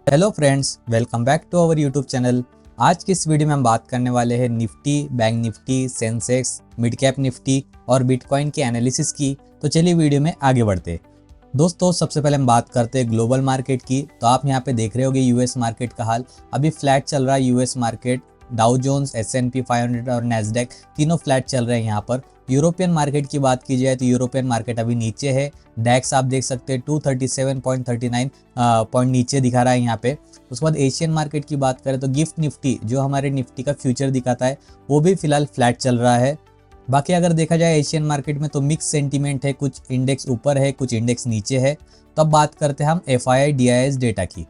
Hello friends, welcome back to our YouTube channel. आज की इस वीडियो में हम बात करने वाले हैं Nifty, bank Nifty, Sensex, mid cap Nifty और बिटकॉइन के एनालिसिस की। तो चलिए वीडियो में आगे बढ़ते हैं। दोस्तों, सबसे पहले हम बात करते हैं ग्लोबल मार्केट की। तो आप यहाँ पे देख रहे होगे यूएस मार्केट का हाल अभी फ्लैट चल रहा है। US market, Dow Jones, S&P 500 और नैस्डैक तीनों फ्लैट चल रहे हैं यहाँ पर। यूरोपियन मार्केट की बात की जाए तो यूरोपियन मार्केट अभी नीचे है। डैक्स आप देख सकते हैं 237.39 पॉइंट नीचे दिखा रहा है यहाँ पे। उसके बाद एशियन मार्केट की बात करें तो गिफ्ट निफ्टी, जो हमारे निफ्टी का फ्यूचर दिखाता है, वो भी फिलहाल फ्लैट चल रहा है। बाकी अगर देखा जाए एशियन मार्केट में तो मिक्स सेंटीमेंट है, कुछ इंडेक्स ऊपर है, कुछ इंडेक्स नीचे है। तो अब बात करते हैं हम FII DIS डेटा की।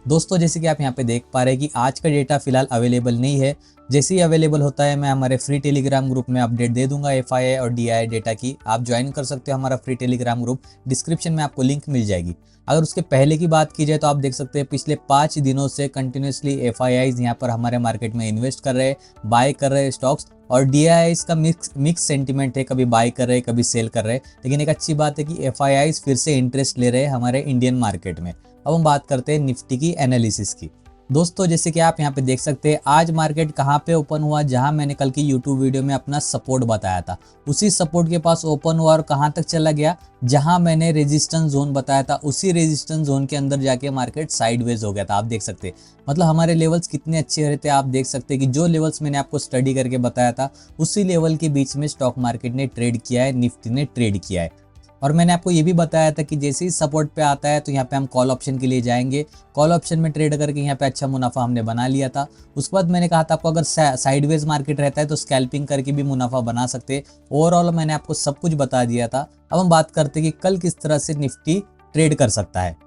दोस्तों, जैसे कि आप यहाँ पे देख पा रहे हैं कि आज का डेटा फिलहाल अवेलेबल नहीं है। जैसे ही अवेलेबल होता है मैं हमारे फ्री टेलीग्राम ग्रुप में अपडेट दे दूंगा FII और DII डेटा की। आप ज्वाइन कर सकते हो हमारा फ्री टेलीग्राम ग्रुप, डिस्क्रिप्शन में आपको लिंक मिल जाएगी। अगर उसके पहले की बात की जाए तो आप देख सकते हैं पिछले 5 दिनों से कंटिन्यूसली FIIs यहाँ पर हमारे मार्केट में इन्वेस्ट कर रहे हैं, बाय कर रहे हैं स्टॉक्स। और DIIs का मिक्स सेंटीमेंट है, कभी बाय कर रहे हैं, कभी सेल कर रहे हैं। लेकिन एक अच्छी बात है कि FIIs फिर से इंटरेस्ट ले रहे हैं हमारे इंडियन मार्केट में। अब हम बात करते हैं निफ्टी की एनालिसिस की। दोस्तों, जैसे कि आप यहाँ पे देख सकते हैं आज मार्केट कहाँ पे ओपन हुआ, जहाँ मैंने कल की यूट्यूब वीडियो में अपना सपोर्ट बताया था, उसी सपोर्ट के पास ओपन हुआ और कहाँ तक चला गया, जहाँ मैंने रेजिस्टेंस जोन बताया था उसी रेजिस्टेंस जोन के अंदर जाके मार्केट साइडवेज हो गया था। आप देख सकते हैं मतलब हमारे लेवल्स कितने अच्छे रहते हैं। आप देख सकते हैं कि जो लेवल्स मैंने आपको स्टडी करके बताया था उसी लेवल के बीच में स्टॉक मार्केट ने ट्रेड किया है, निफ्टी ने ट्रेड किया है। और मैंने आपको ये भी बताया था कि जैसे ही सपोर्ट पे आता है तो यहाँ पे हम कॉल ऑप्शन के लिए जाएंगे। कॉल ऑप्शन में ट्रेड करके यहाँ पे अच्छा मुनाफा हमने बना लिया था। उसके बाद मैंने कहा था आपको अगर साइडवेज मार्केट रहता है तो स्कैल्पिंग करके भी मुनाफा बना सकते। ओवरऑल मैंने आपको सब कुछ बता दिया था। अब हम बात करते हैं कि कल किस तरह से निफ्टी ट्रेड कर सकता है।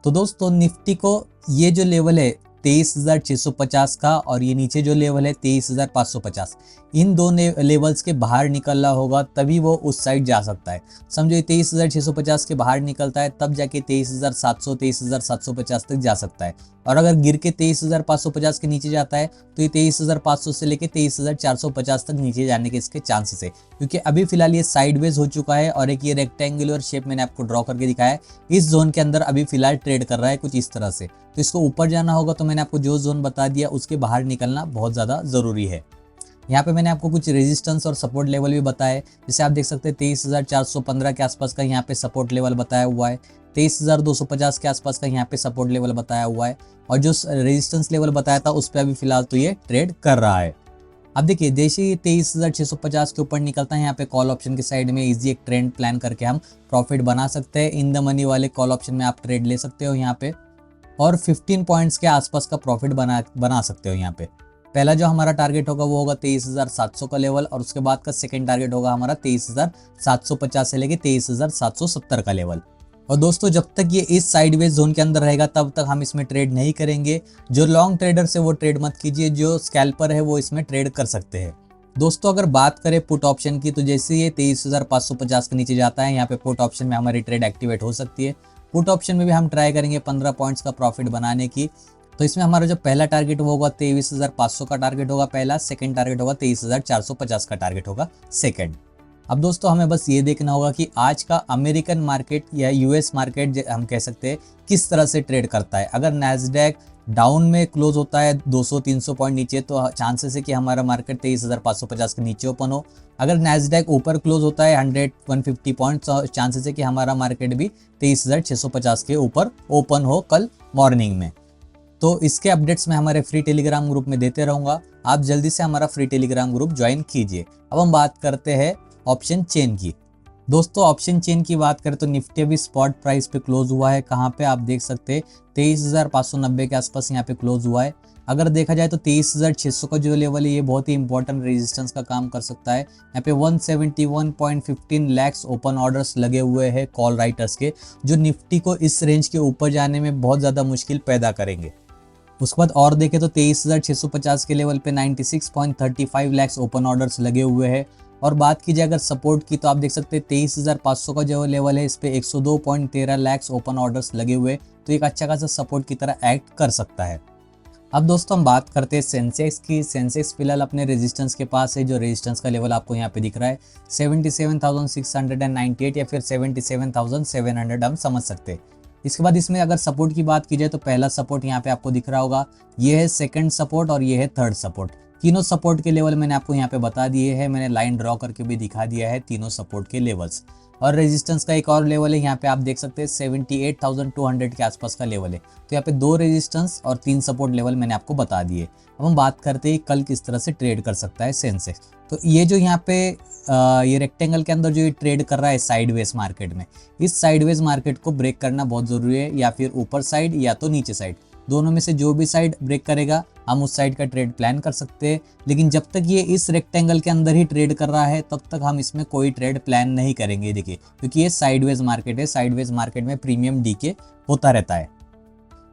तो दोस्तों, निफ्टी को ये जो लेवल है 23,650 का और ये नीचे जो लेवल है 23,550, इन दो लेवल्स के बाहर निकलना होगा तभी वो उस साइड जा सकता है। समझो 23,650 के बाहर निकलता है तब जाके 23,700 23,750 तक जा सकता है। और अगर गिर के 23,550 के नीचे जाता है तो ये 23,500 से लेके 23,450 तक नीचे जाने के इसके चांसेस है। क्योंकि अभी फिलहाल ये साइडवेज हो चुका है और एक ये रेक्टेंगुलर शेप मैंने आपको ड्रॉ करके दिखाया है, इस जोन के अंदर अभी फिलहाल ट्रेड कर रहा है कुछ इस तरह से। तो इसको ऊपर जाना होगा तो मैंने आपको जो जोन बता दिया उसके बाहर निकलना बहुत ज़्यादा ज़रूरी है। यहाँ पे मैंने आपको कुछ रेजिस्टेंस और सपोर्ट लेवल भी बताए। जैसे आप देख सकते हैं 23,415 के आसपास का यहाँ पे सपोर्ट लेवल बताया हुआ है, 23,250 के आसपास का यहाँ पे सपोर्ट लेवल बताया हुआ है, और जो रेजिस्टेंस लेवल बताया था उस पर अभी फिलहाल तो ये ट्रेड कर रहा है। अब देखिए जैसे ही 23,650 के ऊपर निकलता है यहाँ पे कॉल ऑप्शन के साइड में इजी एक ट्रेंड प्लान करके हम प्रॉफिट बना सकते हैं। इन द मनी वाले कॉल ऑप्शन में आप ट्रेड ले सकते हो यहाँ पे, और 15 पॉइंट्स के आसपास का प्रॉफिट बना सकते हो यहाँ पे। पहला जो हमारा टारगेट होगा वो होगा 23,700 का लेवल, और उसके बाद का सेकंड टारगेट होगा हमारा 23,750 से लेके 23,770 का लेवल। और दोस्तों, जब तक ये इस साइडवेज जोन के अंदर रहेगा तब तक हम इसमें ट्रेड नहीं करेंगे। जो लॉन्ग ट्रेडर से वो ट्रेड मत कीजिए, जो स्कैल्पर है वो इसमें ट्रेड कर सकते हैं। दोस्तों, अगर बात करें पुट ऑप्शन की तो जैसे ये 23,550 के नीचे जाता है यहाँ पे पुट ऑप्शन में हमारी ट्रेड एक्टिवेट हो सकती है। पुट ऑप्शन में भी हम ट्राई करेंगे 15 पॉइंट्स का प्रॉफिट बनाने की। तो इसमें हमारा जो पहला टारगेट होगा 23,500 का टारगेट होगा पहला, सेकंड टारगेट होगा 23,450 का टारगेट होगा सेकंड। अब दोस्तों, हमें बस ये देखना होगा कि आज का अमेरिकन मार्केट या US मार्केट हम कह सकते हैं किस तरह से ट्रेड करता है। अगर नैस्डैक डाउन में क्लोज होता है 200-300 पॉइंट नीचे तो चांसेस है कि हमारा मार्केट 23,550 के नीचे ओपन हो। अगर नैस्डैक ऊपर क्लोज होता है 100-150 पॉइंट, चांसेस है कि हमारा मार्केट भी 23,650 के ऊपर ओपन हो कल मॉर्निंग में। तो इसके अपडेट्स मैं हमारे फ्री टेलीग्राम ग्रुप में देते रहूँगा। आप जल्दी से हमारा फ्री टेलीग्राम ग्रुप ज्वाइन कीजिए। अब हम बात करते हैं ऑप्शन चेन की। दोस्तों, ऑप्शन चेन की बात करें तो निफ्टी अभी स्पॉट प्राइस पे क्लोज हुआ है। कहाँ पे आप देख सकते हैं 23,590 के आसपास यहाँ पे क्लोज हुआ है। अगर देखा जाए तो 23,600 का जो लेवल है ये बहुत ही इंपॉर्टेंट रेजिस्टेंस का काम कर सकता है। यहाँ पे 171.15 लाख ओपन ऑर्डर्स लगे हुए हैं कॉल राइटर्स के, जो निफ्टी को इस रेंज के ऊपर जाने में बहुत ज़्यादा मुश्किल पैदा करेंगे। उसके बाद और देखें तो 23,650 के लेवल पे 96.35 लाख ओपन ऑर्डर्स लगे हुए हैं। और बात कीजिए अगर सपोर्ट की तो आप देख सकते हैं 23,500 का जो लेवल है इस पे 102.13 लाख ओपन ऑर्डर्स लगे हुए, तो एक अच्छा खासा सपोर्ट की तरह एक्ट कर सकता है। अब दोस्तों, हम बात करते हैं सेंसेक्स की। सेंसेक्स फिलहाल अपने रेजिस्टेंस के पास है, जो रेजिस्टेंस का लेवल आपको यहाँ पे दिख रहा है 77,698 या फिर 77,700 हम समझ सकते हैं। इसके बाद इसमें अगर सपोर्ट की बात की जाए तो पहला सपोर्ट यहाँ पे आपको दिख रहा होगा, ये है सेकंड सपोर्ट और ये है थर्ड सपोर्ट। तीनों सपोर्ट के लेवल मैंने आपको यहाँ पे बता दिए हैं, मैंने लाइन ड्रॉ करके भी दिखा दिया है तीनों सपोर्ट के लेवल्स। और रेजिस्टेंस का एक और लेवल है, यहाँ पे आप देख सकते हैं 78,200 के आसपास का लेवल है। तो यहाँ पे 2 रेजिस्टेंस और 3 सपोर्ट लेवल मैंने आपको बता दिए। अब हम बात करते हैं कल किस तरह से ट्रेड कर सकता है सेंसेक्स। तो ये जो यहाँ पे ये रेक्टेंगल के अंदर जो ये ट्रेड कर रहा है साइडवेज मार्केट में, इस साइडवेज मार्केट को ब्रेक करना बहुत ज़रूरी है, या फिर ऊपर साइड या तो नीचे साइड, दोनों में से जो भी साइड ब्रेक करेगा हम उस साइड का ट्रेड प्लान कर सकते हैं। लेकिन जब तक ये इस रेक्टेंगल के अंदर ही ट्रेड कर रहा है तब तक हम इसमें कोई ट्रेड प्लान नहीं करेंगे, देखिए, क्योंकि ये साइडवेज मार्केट है। साइडवेज मार्केट में प्रीमियम डीके होता रहता है।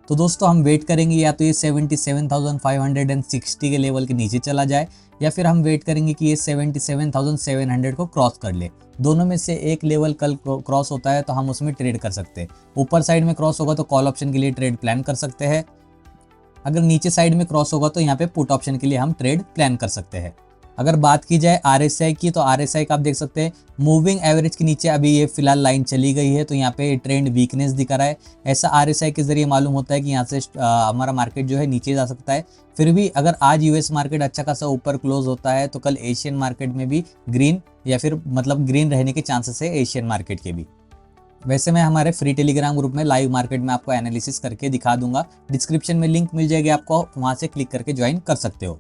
तो दोस्तों हम वेट करेंगे या तो ये 77,560 के लेवल के नीचे चला जाए, या फिर हम वेट करेंगे कि ये 77,700 को क्रॉस कर ले। दोनों में से एक लेवल कल क्रॉस होता है तो हम उसमें ट्रेड कर सकते हैं। ऊपर साइड में क्रॉस होगा तो कॉल ऑप्शन के लिए ट्रेड प्लान कर सकते हैं। अगर नीचे साइड में क्रॉस होगा तो यहाँ पे पुट ऑप्शन के लिए हम ट्रेड प्लान कर सकते हैं। अगर बात की जाए RSI की, तो RSI का आप देख सकते हैं मूविंग एवरेज के नीचे अभी ये फिलहाल लाइन चली गई है, तो यहाँ पे ट्रेंड वीकनेस दिखा रहा है। ऐसा RSI के जरिए मालूम होता है कि यहाँ से हमारा मार्केट जो है नीचे जा सकता है। फिर भी अगर आज US मार्केट अच्छा खासा ऊपर क्लोज होता है तो कल एशियन मार्केट में भी ग्रीन या फिर मतलब ग्रीन रहने के चांसेस है एशियन मार्केट के भी। वैसे मैं हमारे फ्री टेलीग्राम ग्रुप में लाइव मार्केट में आपको एनालिसिस करके दिखा दूंगा, डिस्क्रिप्शन में लिंक मिल जाएगी आपको, वहां से क्लिक करके ज्वाइन कर सकते हो।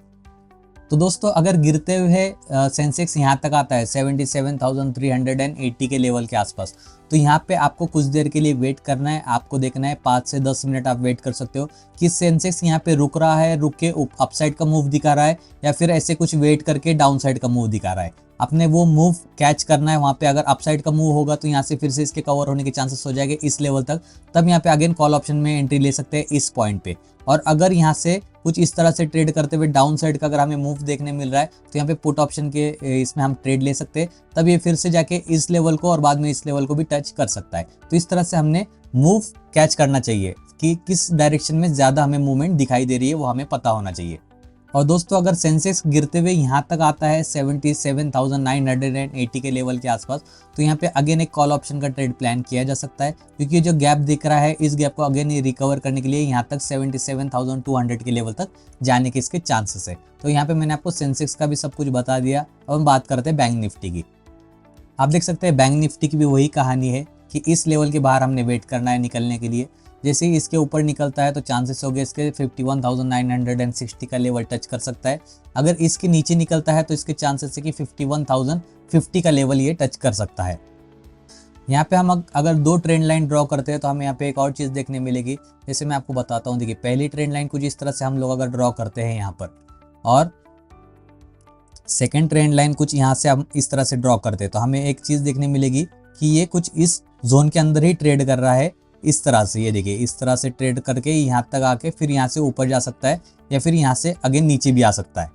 तो दोस्तों अगर गिरते हुए सेंसेक्स यहाँ तक आता है 77,380 के लेवल के आसपास, तो यहाँ पे आपको कुछ देर के लिए वेट करना है। आपको देखना है 5 से 10 मिनट आप वेट कर सकते हो कि सेंसेक्स यहाँ पे रुक रहा है, रुक के अपसाइड का मूव दिखा रहा है, या फिर ऐसे कुछ वेट करके डाउन साइड का मूव दिखा रहा है। आपने वो मूव कैच करना है। वहाँ पे अगर अपसाइड का मूव होगा तो यहाँ से फिर से इसके कवर होने के चांसेस हो जाएंगे इस लेवल तक, तब यहाँ पे अगेन कॉल ऑप्शन में एंट्री ले सकते हैं इस पॉइंट पे। और अगर यहाँ से कुछ इस तरह से ट्रेड करते हुए डाउन साइड का अगर हमें मूव देखने मिल रहा है तो यहाँ पे पुट ऑप्शन के इसमें हम ट्रेड ले सकते हैं, तब ये फिर से जाके इस लेवल को और बाद में इस लेवल को भी टच कर सकता है। तो इस तरह से हमने मूव कैच करना चाहिए कि किस डायरेक्शन में ज़्यादा हमें मूवमेंट दिखाई दे रही है, वो हमें पता होना चाहिए। और दोस्तों अगर सेंसेक्स गिरते हुए यहाँ तक आता है 77,980 के लेवल के आसपास, तो यहाँ पे अगेन एक कॉल ऑप्शन का ट्रेड प्लान किया जा सकता है, क्योंकि जो गैप दिख रहा है इस गैप को अगेन रिकवर करने के लिए यहाँ तक 77,200 के लेवल तक जाने के इसके चांसेस है। तो यहाँ पे मैंने आपको सेंसेक्स का भी सब कुछ बता दिया। अब हम बात करते हैं बैंक निफ्टी की। आप देख सकते हैं बैंक निफ्टी की भी वही कहानी है कि इस लेवल के बाहर हमने वेट करना है निकलने के लिए। जैसे ही इसके ऊपर निकलता है तो चांसेस हो गए इसके 51,960 का लेवल टच कर सकता है। अगर इसके नीचे निकलता है तो इसके चांसेस है कि 51,050 का लेवल ये टच कर सकता है। यहाँ पे हम अगर 2 ट्रेंड लाइन ड्रॉ करते हैं तो हमें यहाँ पे एक और चीज़ देखने मिलेगी। जैसे मैं आपको बताता हूँ, देखिए पहली ट्रेंड लाइन कुछ इस तरह से हम लोग अगर ड्रॉ करते हैं यहाँ पर, और सेकेंड ट्रेंड लाइन कुछ यहाँ से हम इस तरह से ड्रॉ करते हैं, तो हमें एक चीज़ देखने मिलेगी कि ये कुछ इस जोन के अंदर ही ट्रेड कर रहा है इस तरह से। ये देखिए इस तरह से ट्रेड करके यहाँ तक आके फिर यहाँ से ऊपर जा सकता है, या फिर यहाँ से अगेन नीचे भी आ सकता है।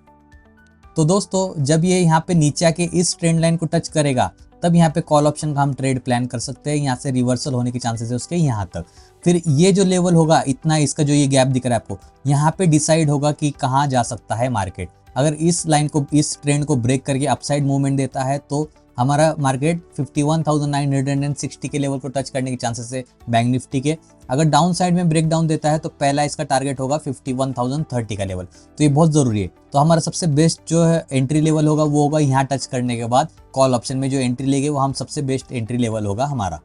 तो दोस्तों जब ये यहाँ पे नीचे आके इस ट्रेंड लाइन को टच करेगा तब यहाँ पे कॉल ऑप्शन का हम ट्रेड प्लान कर सकते हैं। यहाँ से रिवर्सल होने के चांसेस है उसके यहाँ तक। फिर ये जो लेवल होगा इतना, इसका जो ये गैप दिख रहा है आपको, यहाँ पे डिसाइड होगा कि कहाँ जा सकता है मार्केट। अगर इस लाइन को, इस ट्रेंड को ब्रेक करके अपसाइड मूवमेंट देता है तो हमारा मार्केट 51,960 के लेवल को टच करने के चांसेस है बैंक निफ्टी के। अगर डाउन साइड में ब्रेक डाउन देता है तो पहला इसका टारगेट होगा 51,030 का लेवल, तो ये बहुत ज़रूरी है। तो हमारा सबसे बेस्ट जो है एंट्री लेवल होगा वो होगा यहाँ टच करने के बाद कॉल ऑप्शन में जो एंट्री लेंगे वो हम सबसे बेस्ट एंट्री लेवल होगा हमारा।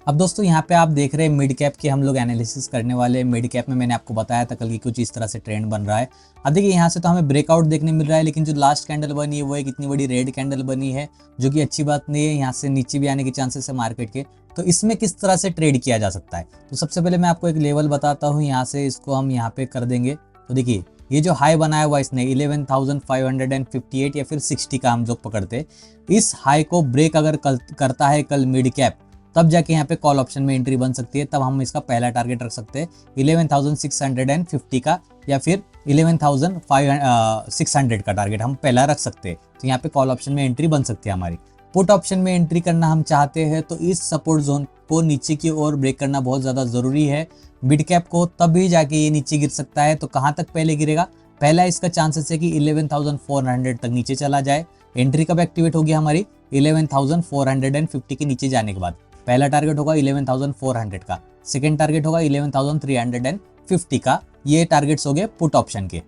अब दोस्तों यहाँ पे आप देख रहे हैं मिड कैप की हम लोग एनालिसिस करने वाले। मिड कैप में मैंने आपको बताया था कल की कुछ इस तरह से ट्रेंड बन रहा है। अब देखिए यहाँ से तो हमें ब्रेकआउट देखने मिल रहा है, लेकिन जो लास्ट कैंडल बनी है वो एक इतनी बड़ी रेड कैंडल बनी है, जो कि अच्छी बात नहीं है। यहाँ से नीचे भी आने के चांसेस है मार्केट के। तो इसमें किस तरह से ट्रेड किया जा सकता है, तो सबसे पहले मैं आपको एक लेवल बताता हूँ। यहाँ से इसको हम यहाँ पे कर देंगे तो देखिए ये जो हाई बनाया हुआ इसने 11,558 या फिर 60 का हम जो पकड़ते, इस हाई को ब्रेक अगर करता है कल मिड कैप, तब जाके यहाँ पे कॉल ऑप्शन में एंट्री बन सकती है। तब हम इसका पहला टारगेट रख सकते हैं 11,650 का, या फिर 11,600 का टारगेट हम पहला रख सकते हैं। तो यहाँ पे कॉल ऑप्शन में एंट्री बन सकती है हमारी। पुट ऑप्शन में एंट्री करना हम चाहते हैं तो इस सपोर्ट जोन को नीचे की ओर ब्रेक करना बहुत ज़्यादा ज़रूरी है मिड कैप को, तब भी जाके ये नीचे गिर सकता है। तो कहाँ तक पहले गिरेगा, पहला इसका चांसेस है कि 11,400 तक नीचे चला जाए। एंट्री कब एक्टिवेट होगी हमारी 11,450 के नीचे जाने के बाद। पहला टारगेट होगा 11,400 का। सेकेंड टारगेट होगा 11,350 का। ये टारगेट्स हो गए पुट ऑप्शन के।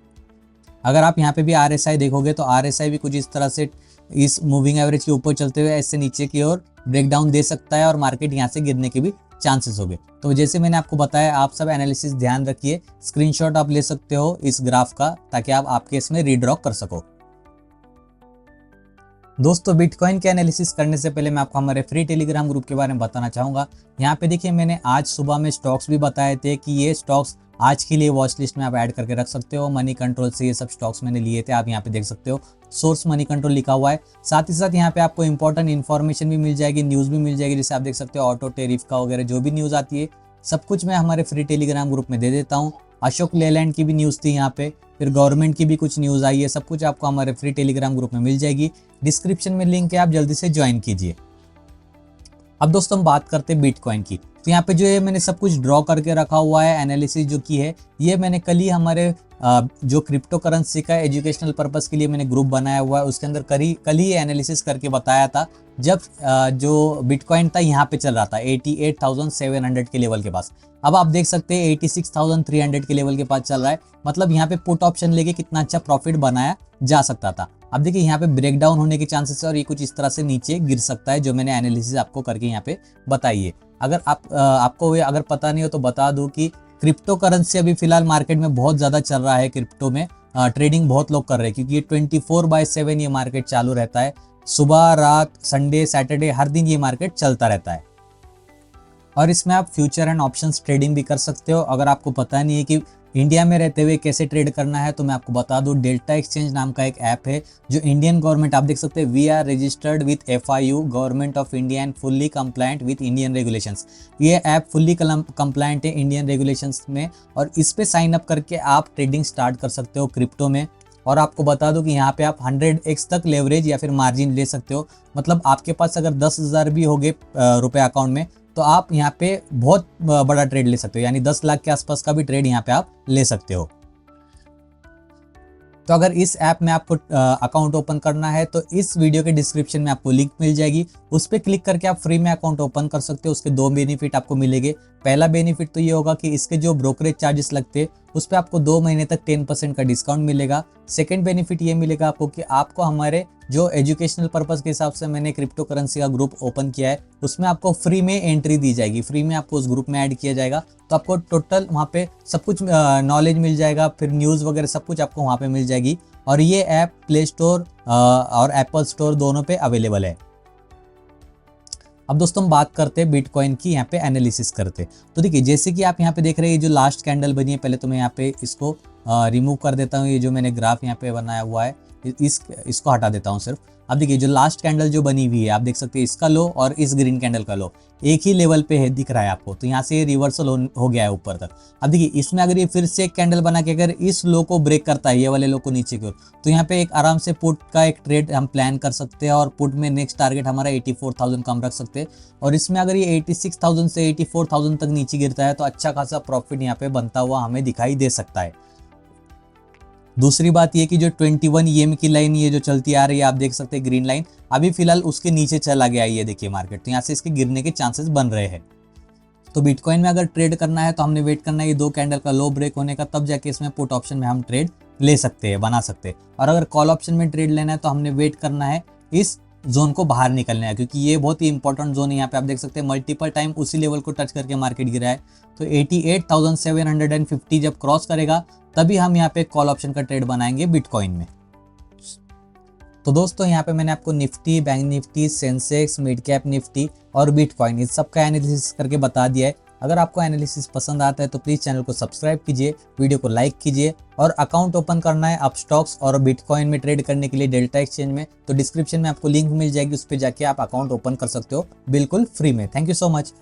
अगर आप यहाँ पे भी RSI देखोगे तो RSI भी कुछ इस तरह से इस मूविंग एवरेज के ऊपर चलते हुए ऐसे नीचे की ओर ब्रेकडाउन दे सकता है और मार्केट यहाँ से गिरने के भी चांसेस हो गए। तो जैसे मैंने आपको बताया, आप सब एनालिसिस ध्यान रखिए, स्क्रीनशॉट आप ले सकते हो इस ग्राफ का, ताकि आप आपके इसमें रीड्रॉ कर सको। दोस्तों, बिटकॉइन के एनालिसिस करने से पहले मैं आपको हमारे फ्री टेलीग्राम ग्रुप के बारे में बताना चाहूँगा। यहाँ पे देखिए, मैंने आज सुबह में स्टॉक्स भी बताए थे कि ये स्टॉक्स आज के लिए वॉच लिस्ट में आप ऐड करके रख सकते हो। मनी कंट्रोल से ये सब स्टॉक्स मैंने लिए थे, आप यहाँ पे देख सकते हो, सोर्स मनी कंट्रोल लिखा हुआ है। साथ ही साथ यहाँ पे आपको इंपॉर्टेंट इन्फॉर्मेशन भी मिल जाएगी, न्यूज़ भी मिल जाएगी, जैसे आप देख सकते हो ऑटो टेरिफ का वगैरह जो भी न्यूज़ आती है सब कुछ मैं हमारे फ्री टेलीग्राम ग्रुप में दे देता हूँ। अशोक लेलैंड की भी न्यूज़ थी यहाँ पे, फिर गवर्नमेंट की भी कुछ न्यूज़ आई है, सब कुछ आपको हमारे फ्री टेलीग्राम ग्रुप में मिल जाएगी। डिस्क्रिप्शन में लिंक है, आप जल्दी से ज्वाइन कीजिए। अब दोस्तों हम बात करते हैं बिटकॉइन की। तो यहाँ पे जो है मैंने सब कुछ ड्रॉ करके रखा हुआ है, एनालिसिस जो की है ये मैंने कल ही हमारे जो क्रिप्टो करेंसी का एजुकेशनल पर्पस के लिए मैंने ग्रुप बनाया हुआ है, उसके अंदर कल ही एनालिसिस करके बताया था, जब जो बिटकॉइन था यहाँ पे चल रहा था 88,700 के लेवल के पास। अब आप देख सकते हैं 86,300 के लेवल के पास चल रहा है, मतलब यहाँ पे पुट ऑप्शन लेके कितना अच्छा प्रॉफिट बनाया जा सकता था। अब देखिए यहाँ पे ब्रेकडाउन होने के चांसेस है और ये कुछ इस तरह से नीचे गिर सकता है, जो मैंने एनालिसिस आपको करके यहाँ पे बताई है। अगर आपको ये अगर पता नहीं हो तो बता दूं कि क्रिप्टो करेंसी अभी फिलहाल मार्केट में बहुत ज़्यादा चल रहा है। क्रिप्टो में ट्रेडिंग बहुत लोग कर रहे हैं, क्योंकि ये 24/7 ये मार्केट चालू रहता है। सुबह, रात, संडे, सैटरडे, हर दिन ये मार्केट चलता रहता है। और इसमें आप फ्यूचर एंड ऑप्शंस ट्रेडिंग भी कर सकते हो। अगर आपको पता नहीं है कि इंडिया में रहते हुए कैसे ट्रेड करना है, तो मैं आपको बता दूं, डेल्टा एक्सचेंज नाम का एक ऐप है जो इंडियन गवर्नमेंट, आप देख सकते हैं, we are registered with FIU, government of India, and fully compliant with Indian regulations. ये ऐप फुल्ली कंप्लायंट है इंडियन रेगुलेशंस में, और इस पे साइन अप करके आप ट्रेडिंग स्टार्ट कर सकते हो क्रिप्टो में। और आपको बता दूं कि यहाँ पे आप 100x तक लेवरेज या फिर मार्जिन ले सकते हो। मतलब आपके पास अगर 10,000 भी हो गए रुपये अकाउंट में, तो आप यहाँ पे बहुत बड़ा ट्रेड ले सकते हो, यानी 10 लाख के आसपास का भी ट्रेड यहाँ पे आप ले सकते हो। तो अगर इस ऐप में आपको अकाउंट ओपन करना है तो इस वीडियो के डिस्क्रिप्शन में आपको लिंक मिल जाएगी, उस पर क्लिक करके आप फ्री में अकाउंट ओपन कर सकते हो। उसके 2 बेनिफिट आपको मिलेंगे। पहला बेनिफिट तो ये होगा कि इसके जो ब्रोकरेज चार्जेस लगते हैं उस पर आपको 2 महीने तक 10% का डिस्काउंट मिलेगा। सेकंड बेनिफिट ये मिलेगा आपको कि आपको हमारे जो एजुकेशनल पर्पस के हिसाब से मैंने क्रिप्टो करेंसी का ग्रुप ओपन किया है, उसमें आपको फ्री में एंट्री दी जाएगी, फ्री में आपको उस ग्रुप में ऐड किया जाएगा। तो आपको टोटल वहाँ पे सब कुछ नॉलेज मिल जाएगा, फिर न्यूज़ वगैरह सब कुछ आपको वहाँ पे मिल जाएगी। और ये ऐप प्ले स्टोर और एप्पल स्टोर दोनों पे अवेलेबल है। अब दोस्तों हम बात करते हैं बिटकॉइन की, यहाँ पे एनालिसिस करते। तो देखिए, जैसे कि आप यहाँ पे देख रहे हैं, ये जो लास्ट कैंडल बनी है, पहले तो मैं यहाँ पे इसको रिमूव कर देता हूँ। ये जो मैंने ग्राफ यहाँ पे बनाया हुआ है इसको हटा देता हूँ सिर्फ। अब देखिए, जो लास्ट कैंडल जो बनी हुई है, आप देख सकते हैं इसका लो और इस ग्रीन कैंडल का लो एक ही लेवल पे है, दिख रहा है आपको। तो यहाँ से ये रिवर्सल हो गया है ऊपर तक। अब देखिए, इसमें अगर ये फिर से एक कैंडल बना के अगर इस लो को ब्रेक करता है, ये वाले लो को नीचे की ओर, तो यहाँ पे एक आराम से पुट का एक ट्रेड हम प्लान कर सकते हैं। और पुट में नेक्स्ट टारगेट हमारा 84,000 कम रख सकते हैं। और इसमें अगर ये 86,000 से 84,000 तक नीचे गिरता है तो अच्छा खासा प्रॉफिट यहाँ पे बनता हुआ हमें दिखाई दे सकता है। दूसरी बात ये कि जो 21 EM की लाइन ये जो चलती आ रही है, आप देख सकते हैं ग्रीन लाइन, अभी फिलहाल उसके नीचे चला गया है, ये देखिए मार्केट। तो यहाँ से इसके गिरने के चांसेस बन रहे हैं। तो बिटकॉइन में अगर ट्रेड करना है तो हमने वेट करना है ये 2 कैंडल का लो ब्रेक होने का, तब जाके इसमें पुट ऑप्शन में हम ट्रेड ले सकते हैं, बना सकते हैं। और अगर कॉल ऑप्शन में ट्रेड लेना है तो हमने वेट करना है इस जोन को बाहर निकलना है, क्योंकि ये बहुत ही इंपॉर्टेंट जोन है। यहाँ पे आप देख सकते हैं मल्टीपल टाइम उसी लेवल को टच करके मार्केट गिरा है। तो 88,750 जब क्रॉस करेगा तभी हम यहाँ पे कॉल ऑप्शन का ट्रेड बनाएंगे बिटकॉइन में। तो दोस्तों, यहाँ पे मैंने आपको Nifty, bank Nifty, Sensex, mid cap Nifty और बिटकॉइन इस सब का एनालिसिस करके बता दिया है। अगर आपको एनालिसिस पसंद आता है तो प्लीज़ चैनल को सब्सक्राइब कीजिए, वीडियो को लाइक कीजिए। और अकाउंट ओपन करना है आप स्टॉक्स और बिटकॉइन में ट्रेड करने के लिए डेल्टा एक्सचेंज में, तो डिस्क्रिप्शन में आपको लिंक मिल जाएगी, उस पर जाके आप अकाउंट ओपन कर सकते हो बिल्कुल फ्री में। Thank you so much.